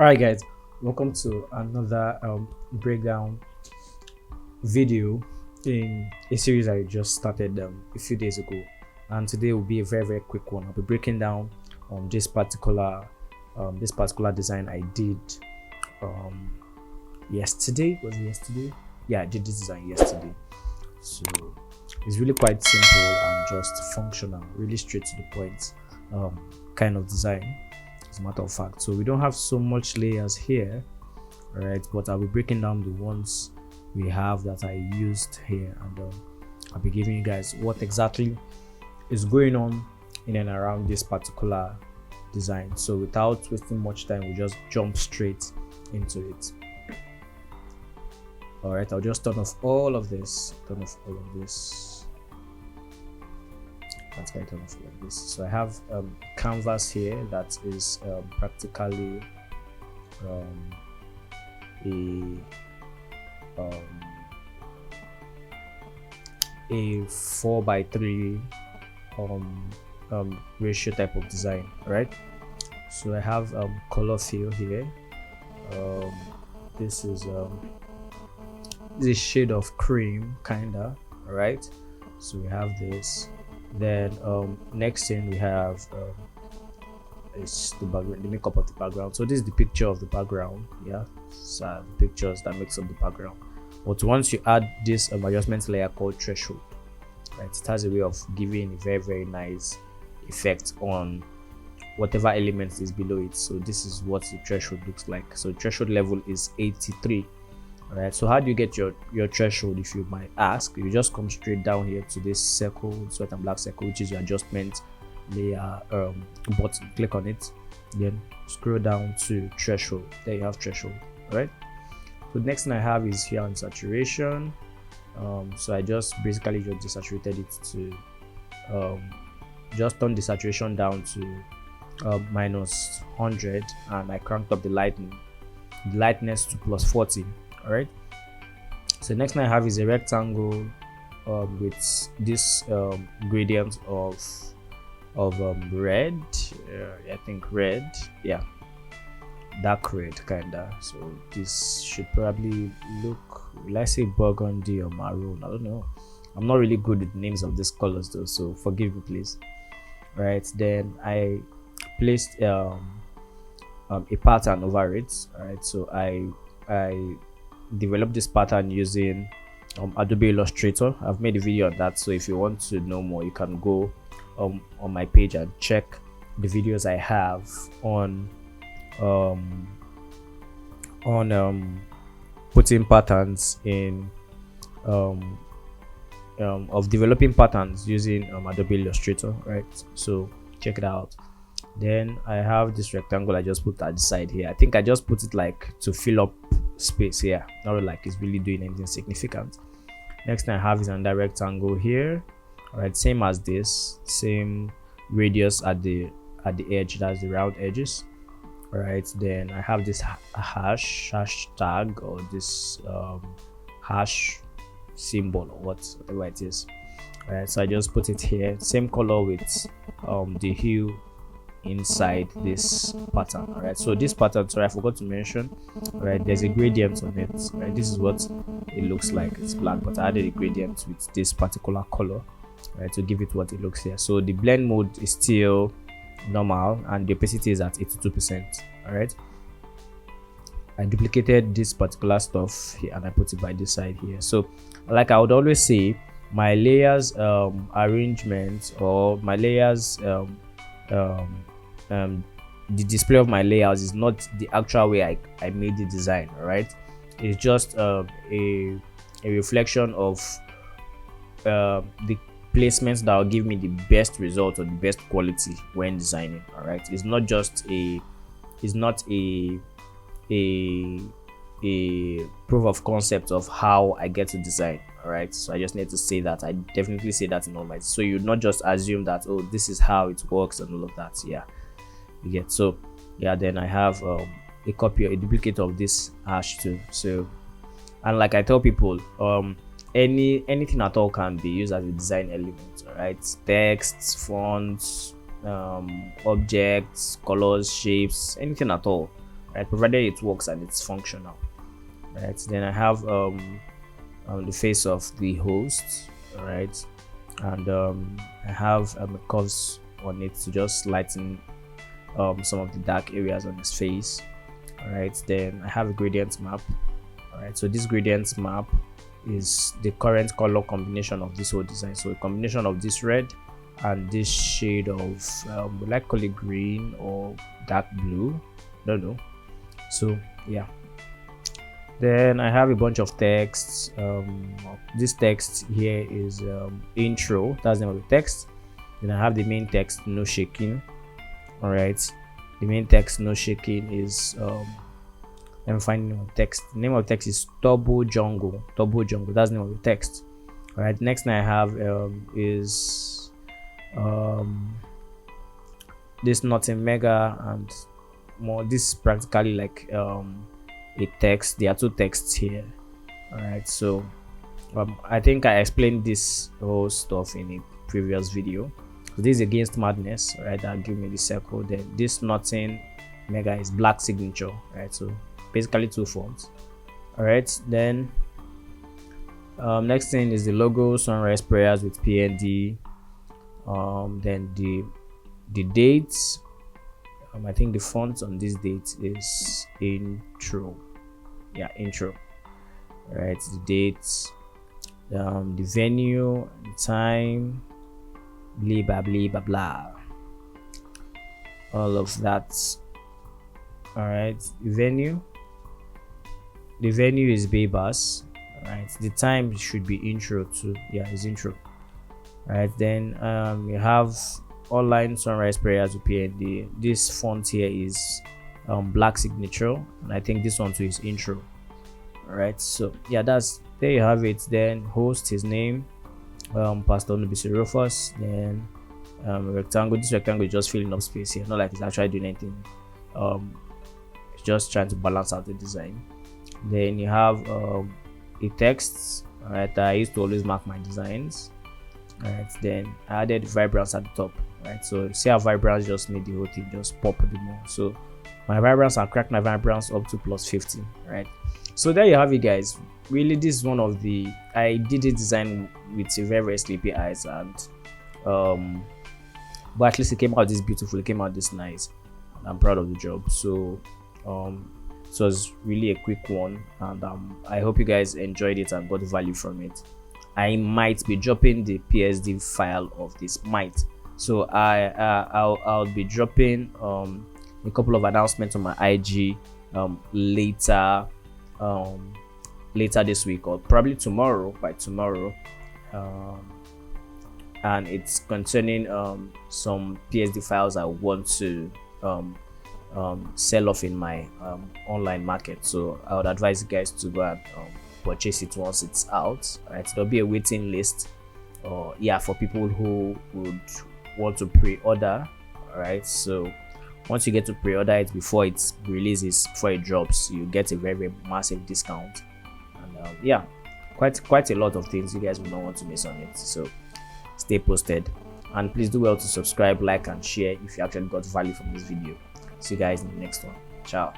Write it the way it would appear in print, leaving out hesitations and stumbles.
All right, guys, welcome to another breakdown video in a series I just started a few days ago, and today will be a very quick one. I'll be breaking down this particular design I did yesterday. Was it yesterday? Yeah, I did this design yesterday. So it's really quite simple and just functional, really straight to the point kind of design, as a matter of fact. So we don't have so much layers here, all right, but I'll be breaking down the ones we have that I used here, and I'll be giving you guys what exactly is going on in and around this particular design. So without wasting much time, we'll just jump straight into it. All right, I'll just turn off all of this. Let's get turn off like this. So I have canvas here that is practically a 4:3 ratio type of design, right? So I have color fill here. This is this shade of cream, kinda, right? So we have this. Then next thing we have is the background, the makeup of the background. So this is the picture of the background. Yeah, so the pictures that makes up the background. But once you add this adjustment layer called threshold, right, it has a way of giving a very nice effect on whatever element is below it. So this is what the threshold looks like. So threshold level is 83. All right, so how do you get your threshold, if you might ask? You just come straight down here to this circle, white and black circle, which is your adjustment layer button. Click on it, then scroll down to threshold. There you have threshold. All right, so the next thing I have is here on saturation. So I just basically just desaturated it to just turn the saturation down to minus 100, and I cranked up the lightness to plus 40. All right, so next thing I have is a rectangle with this gradient of red. I think red, yeah, dark red kinda. So this should probably look, let's say burgundy or maroon. I don't know, I'm not really good with names of these colors though, so forgive me please. All right, then I placed a pattern over it. All right, so I developed this pattern using Adobe Illustrator. I've made a video on that, so if you want to know more, you can go on my page and check the videos I have on putting patterns in of developing patterns using Adobe Illustrator, right? So check it out. Then I have this rectangle I just put at the side here. I think I just put it like to fill up space here, not like it's really doing anything significant. Next thing I have is another rectangle here. All right, same as this, same radius at the edge, that's the round edges. All right, then I have this hashtag, or this hash symbol, or whatever it is. All right, so I just put it here, same color with the hue inside this pattern. All right, so this pattern, sorry, I forgot to mention, all right, there's a gradient on it. Right, this is what it looks like. It's black, but I added a gradient with this particular color, right, to give it what it looks here. So the blend mode is still normal and the opacity is at 82%. All right, I duplicated this particular stuff here and I put it by this side here. So like I would always say, my layers arrangement, or my layers the display of my layouts is not the actual way I made the design. All right, it's just a reflection of the placements that will give me the best result or the best quality when designing. All right, it's not just a proof of concept of how I get to design. All right, so I just need to say that. I definitely say that in all my, so you not just assume that, oh, this is how it works and all of that. Yeah, you get. So yeah, then I have a duplicate of this hash too. So, and like I tell people, anything at all can be used as a design element. All right, texts, fonts, objects, colors, shapes, anything at all. right? Provided it works and it's functional, right? Then I have the face of the host, right? And I have curves on it to just lighten some of the dark areas on his face. All right, then I have a gradient map. All right, so this gradient map is the current color combination of this whole design. So a combination of this red and this shade of would I call it green or dark blue, don't know. So yeah, then I have a bunch of texts. This text here is intro, that's the name of the text. Then I have the main text, no shaking. All right, the main text, no shaking, is let me find the name of the text. The name of the text is Turbo Jungle. Turbo Jungle, that's the name of the text. All right, next thing I have is this Nothing Mega and more. This is practically like a text. There are two texts here. All right, so I think I explained this whole stuff in a previous video. So this is Against Madness, right? That give me the circle. Then this Nothing Mega is Black Signature, right? So basically two fonts. All right, then next thing is the logo, Sunrise Prayers with PND. Then the dates. I think the font on this date is intro. Yeah, intro. All right, the dates, the venue, the time, blah blah blah blah blah. All of that. All right, the venue is Baybas. All right, the time should be intro too. Yeah, it's intro. All right, then you have online Sunrise Prayers with PND. This font here is Black Signature, and I think this one too is intro. All right, so yeah, there you have it. Then host, his name, Pastor Nubisi Rufus. Then rectangle. This rectangle is just filling up space here, not like it's actually doing anything. It's just trying to balance out the design. Then you have a text. All right, I used to always mark my designs. All right, then I added vibrance at the top. Right, so see how vibrance just made the whole thing just pop the more. So my vibrance, I cracked my vibrance up to +50. Right, so there you have it, guys. Really, this is one of the, I did a design with very sleepy eyes, and but at least it came out this beautiful, it came out this nice, and I'm proud of the job. So it was really a quick one, and I hope you guys enjoyed it and got value from it. I might be dropping the PSD file of this, might. So I'll be dropping a couple of announcements on my IG later this week, or probably tomorrow, by tomorrow, and it's concerning some PSD files I want to sell off in my online market. So I would advise you guys to go and purchase it once it's out. Right, there'll be a waiting list, for people who would want to pre-order. All right, so once you get to pre-order it before it releases, before it drops, you get a very, very massive discount, and quite a lot of things you guys will not want to miss on it. So stay posted, and please do well to subscribe, like, and share if you actually got value from this video. See you guys in the next one. Ciao.